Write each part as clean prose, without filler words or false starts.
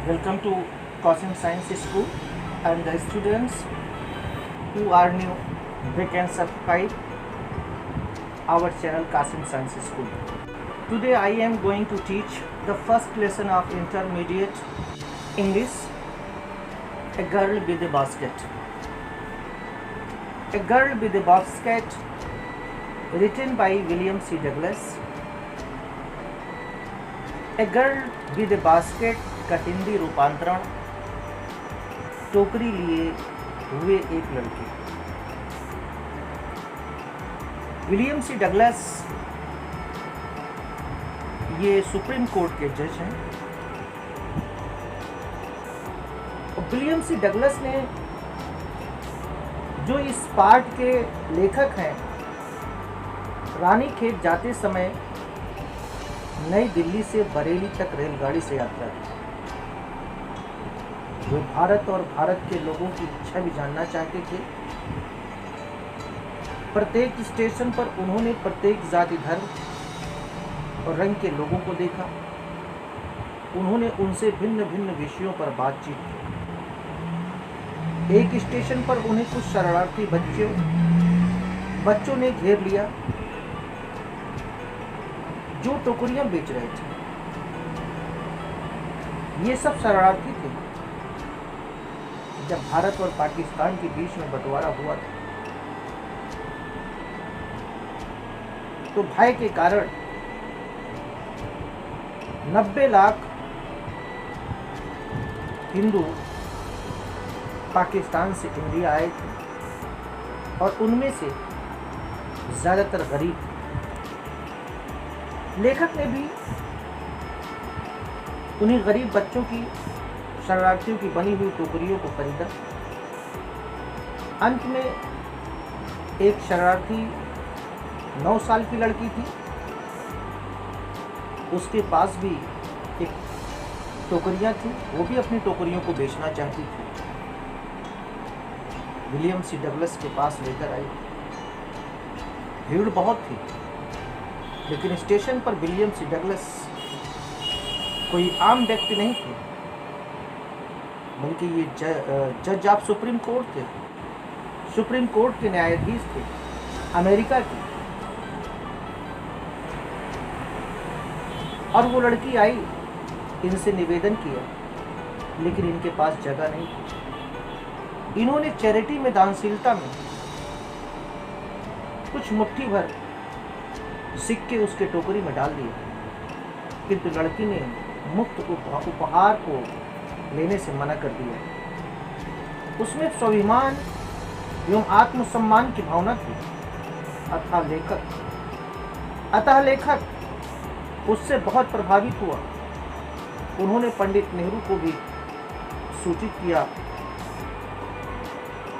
Welcome to Cosmic Science School, and the students who are new, they can subscribe our channel Cosmic Science School. Today I am going to teach the first lesson of intermediate English, A Girl with a Basket. A Girl with a Basket, written by William C. Douglas. A Girl with a Basket का हिंदी रूपांतरण टोकरी लिए हुए एक लड़के। William सी Douglas ये supreme court के जज हैं। और विलियम सी डगलस ने जो इस पाठ के लेखक हैं, रानीखेत जाते समय नई दिल्ली से बरेली तक रेलगाड़ी से यात्रा की। वे भारत और भारत के लोगों की इच्छा भी जानना चाहते थे। प्रत्येक स्टेशन पर उन्होंने प्रत्येक जाति, धर्म और रंग के लोगों को देखा। उन्होंने उनसे भिन्न भिन्न विषयों पर बातचीत की। एक स्टेशन पर उन्हें कुछ शरारती बच्चों ने घेर लिया जो टोकरियां बेच रहे थे। ये सब शरारती थे। जब भारत और पाकिस्तान के बीच में बंटवारा हुआ था तो भय के कारण 90 लाख हिंदू पाकिस्तान से इंडिया आए थे और उनमें से ज्यादातर गरीब थे। लेखक ने भी उन्हीं गरीब बच्चों की, शरारतियों की बनी हुई टोकरियों को खरीदा। अंत में एक शरारती 9 साल की लड़की थी। उसके पास भी एक टोकरियां थी, वो भी अपनी टोकरियों को बेचना चाहती थी। विलियम सी डगलस के पास लेकर आई। भीड़ बहुत थी, लेकिन स्टेशन पर विलियम सी डगलस कोई आम व्यक्ति नहीं थे, बल्कि ये जज ऑफ सुप्रीम कोर्ट थे। सुप्रीम कोर्ट के न्यायाधीश थे, अमेरिका के। और वो लड़की आई, इनसे निवेदन किया, लेकिन इनके पास जगह नहीं थी। इन्होंने चैरिटी में, दानशीलता में कुछ मुट्ठी भर सिक्के उसके टोकरी में डाल दिए, किंतु लड़की ने मुफ्त उपहार को लेने से मना कर दिया। उसमें स्वाभिमान एवं आत्मसम्मान की भावना थी। अतः लेखक उससे बहुत प्रभावित हुआ। उन्होंने पंडित नेहरू को भी सूचित किया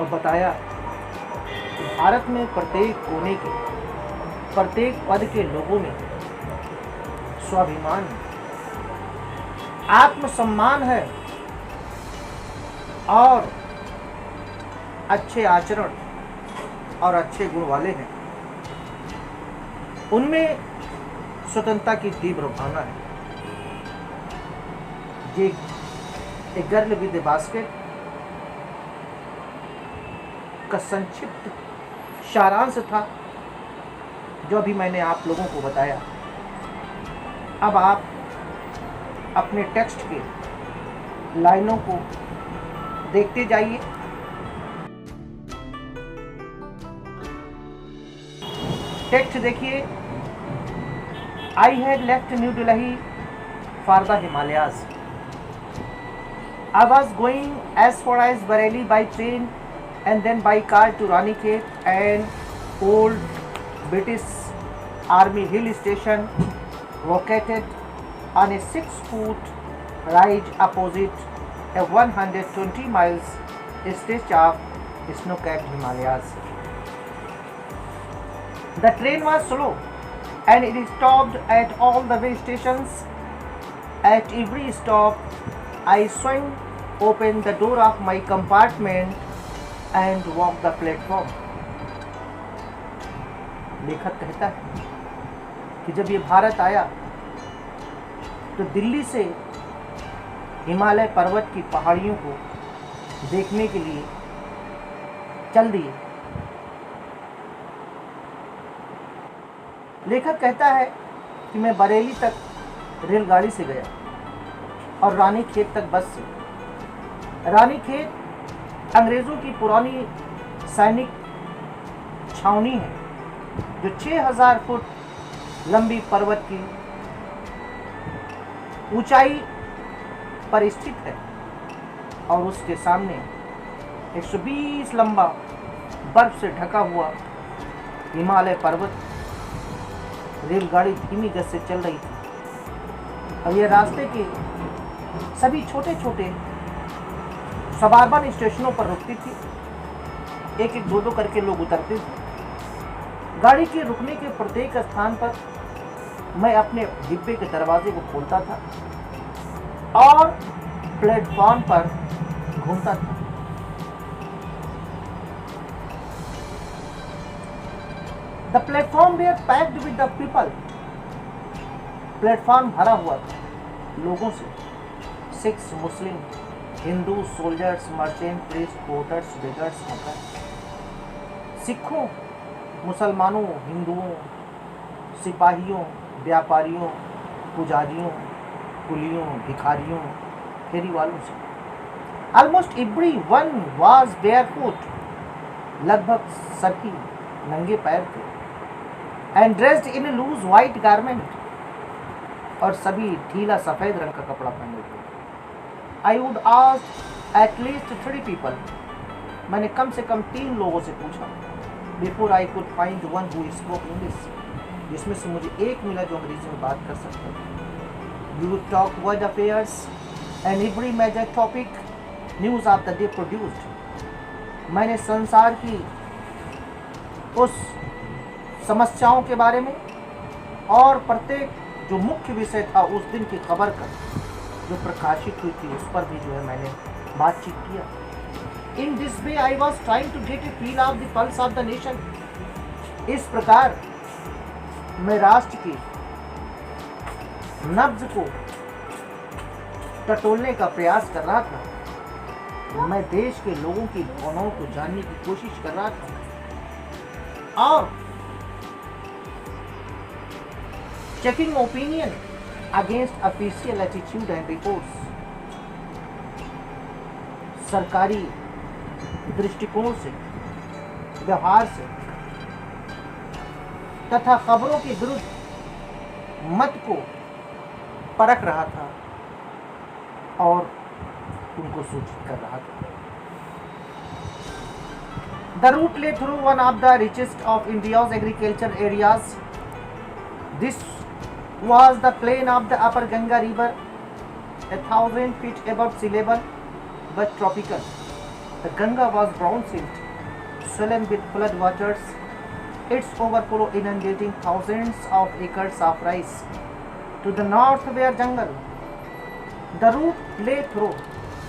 और बताया कि भारत में प्रत्येक कोने के, प्रत्येक पद के लोगों में स्वाभिमान, आत्मसम्मान है और अच्छे आचरण और अच्छे गुण वाले हैं। उनमें स्वतंत्रता की तीव्र भावना है। ये a girl with A basket का संक्षिप्त सारांश था, जो अभी मैंने आप लोगों को बताया। अब आप अपने टेक्स्ट के लाइनों को देखते जाइए। टेक्स्ट देखिए। I had left New Delhi for the Himalayas. I was going as far as Bareilly by train and then by car to Ranikhet and old British Army hill station located on a 6-foot ridge opposite a 120 miles stretch of snow-capped Himalayas. The train was slow and it stopped at all the way stations. At every stop, I swung open the door of my compartment and walked the platform. लेखक कहता है कि जब ये भारत आया तो दिल्ली से हिमालय पर्वत की पहाड़ियों को देखने के लिए चल दिए। लेखक कहता है कि मैं बरेली तक रेलगाड़ी से गया और रानीखेत तक बस से। रानीखेत अंग्रेज़ों की पुरानी सैनिक छावनी है जो 6000 फुट लंबी पर्वत की ऊंचाई पर स्थित है और उसके सामने 120 लंबा बर्फ से ढका हुआ हिमालय पर्वत। रेलगाड़ी धीमी गति से चल रही थी और यह रास्ते के सभी छोटे छोटे सबअर्बन स्टेशनों पर रुकती थी। एक एक दो दो करके लोग उतरते थे। गाड़ी के रुकने के प्रत्येक स्थान पर मैं अपने डिब्बे के दरवाजे को खोलता था और प्लेटफॉर्म पर घूमता था। The platform were packed with the people. Platform भरा हुआ था लोगों से। Sikhs, Muslim, Hindu, soldiers, merchant, priest, porters, beggars, सिखों, मुसलमानों, हिंदुओं, सिपाहियों, व्यापारियों, पुजारियों, कुलियों, भिखारियों, फेरी वालों से। Almost everyone was barefoot. लगभग सभी नंगे पैर थे। And dressed in a loose white garment. और सभी ढीला सफेद रंग का कपड़ा पहने थे। I would ask at least 3 people. मैंने कम से कम 3 लोगों से पूछा। Before I could find one who spoke English. जिसमें से मुझे एक मिला जो अंग्रेजी में बात कर सकता था। We would talk world affairs and every major topic news of the day produced. मैंने संसार की उस समस्याओं के बारे में और प्रत्येक जो मुख्य विषय था उस दिन की खबर का जो प्रकाशित हुई थी उस पर भी जो है मैंने बातचीत किया। In this way I was trying to get a feel of the pulse of the nation. इस प्रकार मैं राष्ट्र की नब्ज को टटोलने का प्रयास कर रहा था। मैं देश के लोगों की भावनाओं को जानने की कोशिश कर रहा था और checking opinion against official attitude and reports। सरकारी दृष्टिकोण से, व्यवहार से तथा खबरों के विरुद्ध मत को परख रहा था और उनको सूचित कर रहा था। The route lay through one of the richest of India's agriculture areas. This was the plain of the upper Ganga river, 1000 feet above sea level, but tropical. The Ganga was brown silt, swollen with flood waters, its overflow inundating thousands of acres of rice. To the north were jungle. The route lay through,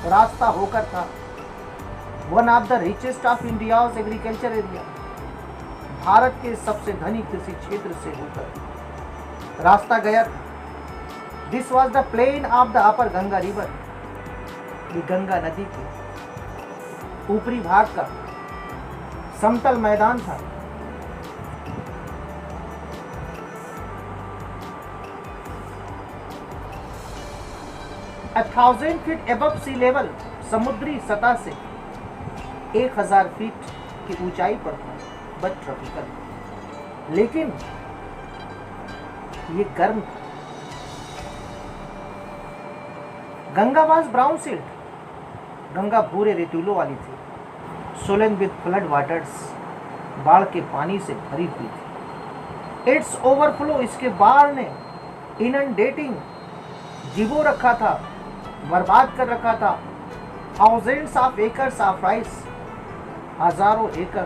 रास्ता होकर था, one of the richest of India's agriculture area, Bharat के सबसे धनी कृषि क्षेत्र से होकर रास्ता गया। This was the plain of the upper Ganga river. ये गंगा नदी के ऊपरी भाग का समतल मैदान था। A 1000 feet above sea level, समुद्री सतह से 1000 फीट की ऊंचाई पर था, बट ट्रॉपिकल, लेकिन ये गर्म था। Ganga was brown silt, Ganga भूरे रेतीलों वाली थी। सोलन विद फ्लड वाटर्स, बाढ़ के पानी से भरी हुई थी। इट्स ओवरफ्लो, इसके बाढ़ ने इनंडेटिंग, जिबो रखा था, बर्बाद कर रखा था। Thousands of acres of rice, हजारों एकड़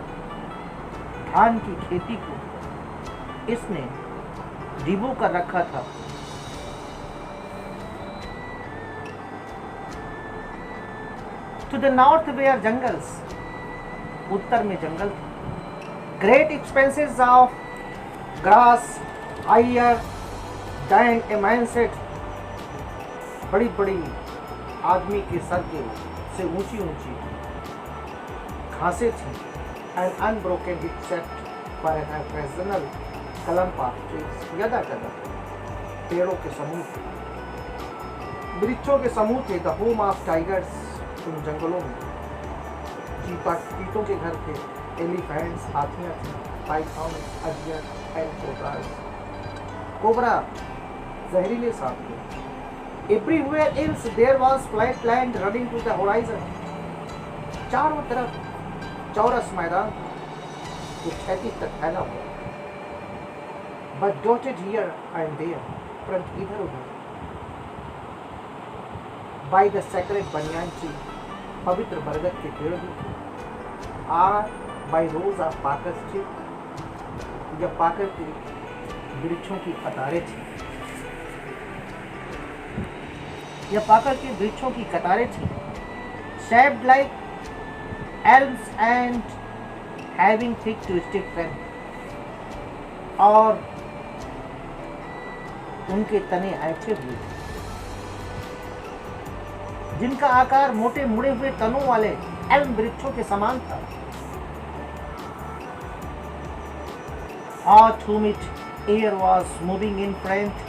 धान की खेती को इसने डिबो कर रखा था। To the north were jungles, उत्तर में जंगल थे। Great expanses of grass, higher than a man's head, बड़ी बड़ी आदमी के सर के से ऊंची ऊंची घासें थी, and unbroken except for an occasional clump of trees. यदा-कदा पेड़ों के समूह थे, वृक्षों के समूह थे। द होम ऑफ टाइगर्स, उन जंगलों में चीतों के घर थे, एलिफेंट्स, हाथियां थी, पाइथन, अजगर एंड कोबरा जहरीले सांप थे। Everywhere else there was flat land running to the horizon. चारों तरफ चौरस मैदान जो क्षैतिज तक फैला हुआ, but dotted here and there, परंतु इधर उधर by the sacred banyan tree, पवित्र बरगद के पेड़ भी थे, or by rows of pakar tree, या पाकर के वृक्षों की कतारें थी, या पाकर के वृक्षों की कतारें थी, shaped like elms and having thick twisted stems, और उनके तने ऐसे हुए जिनका आकार मोटे मुड़े हुए तनों वाले एल्म वृक्षों के समान था। Out whom it air was moving in front,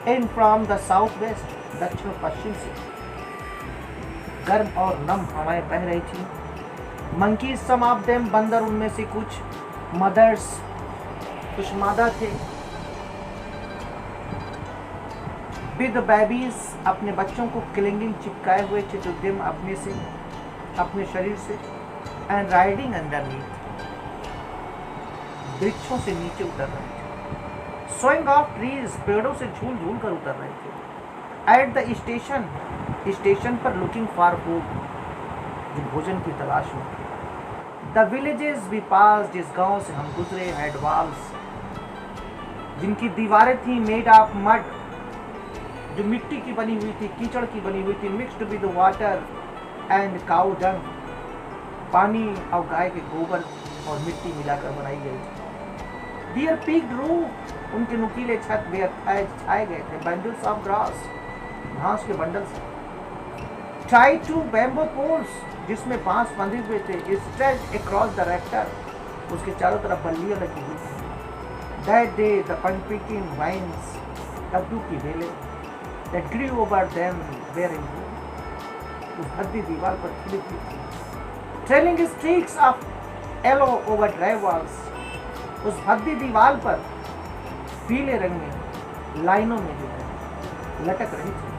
in from the southwest, दक्षिण पश्चिम से गर्म और नम हवाएं बह रही थी। मंकीज some of them, बंदर उनमें से कुछ, मदर्स कुछ मादा थे, विद बेबीज अपने बच्चों को क्लिंगिंग चिपकाए हुए थे टू देम अपने से, अपने शरीर से, एंड राइडिंग अंडरनीथ वृक्षों से नीचे उतर रहे थे, सोइंग ऑफ ट्रीज पेड़ों से झूल झूल कर उतर रहे थे। एट द स्टेशन, स्टेशन पर लुकिंग फॉर फूड, जो भोजन की तलाश में। द विलेजेस वी पास, जिस गांव से हम गुजरे, हैड वॉल्स, जिनकी दीवारें थी, मेड ऑफ मड, जो मिट्टी की बनी हुई थी, कीचड़ की बनी हुई थी, mixed with water and cow dung, पानी और गाय के गोबर और मिट्टी मिलाकर बनाई गई थी। Their peaked roof, उनके नुकीले छत छाए गए थे, बंडल्स ऑफ ग्रास, घास के बंडल से। Tied to bamboo poles, जिसमें बांस बंधे हुए थे, stretched across the rector, उसके चारों तरफ बल्लियां लगी हुई थी। That day the pumpkin vines, कद्दू की बेलें, that grew over them were in bloom, उस भद्दी दीवार पर खिली हुई थी। Trailing streaks of yellow over dry walls, उस भद्दी दीवार पर पीले रंग में लाइनों में जो है लटक रही थी।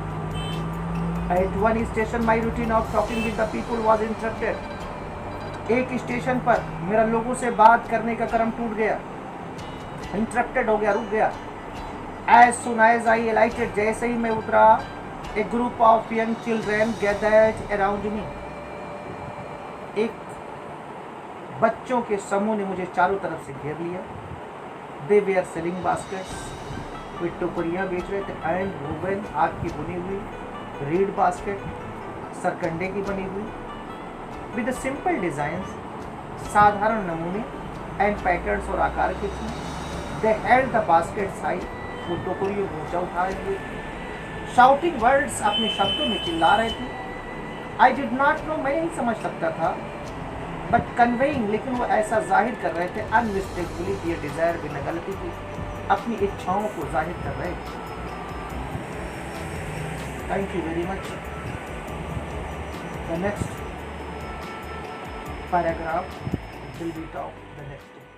At one station my routine of talking with the people was interrupted, एक स्टेशन पर मेरा लोगों से बात करने का क्रम टूट गया, इंटरप्टेड हो गया, रुक गया। As soon as I alighted, जैसे ही मैं उतरा, a group of young children gathered around me, एक बच्चों के समूह ने मुझे चारों तरफ से घेर लिया। They were selling baskets, वे टोकरियाँ बेच रहे थे, and woven, हाथ की बुनी हुई, reed basket, सरकंडे की बनी हुई, with the simple designs, साधारण नमूने, and patterns और आकार के थी। They held the baskets high, वो टोकरियों को ऊंचा उठाए हुए, shouting words, अपने शब्दों में चिल्ला रहे थे। I did not know, मैं नहीं समझ सकता था, बट कन्वेइंग, लेकिन वो ऐसा जाहिर कर रहे थे, अनमिस्टेकबली ये डिजायर, बिना गलती की अपनी इच्छाओं को जाहिर कर रहे थे। Thank you very much. The next paragraph will be talk the next day.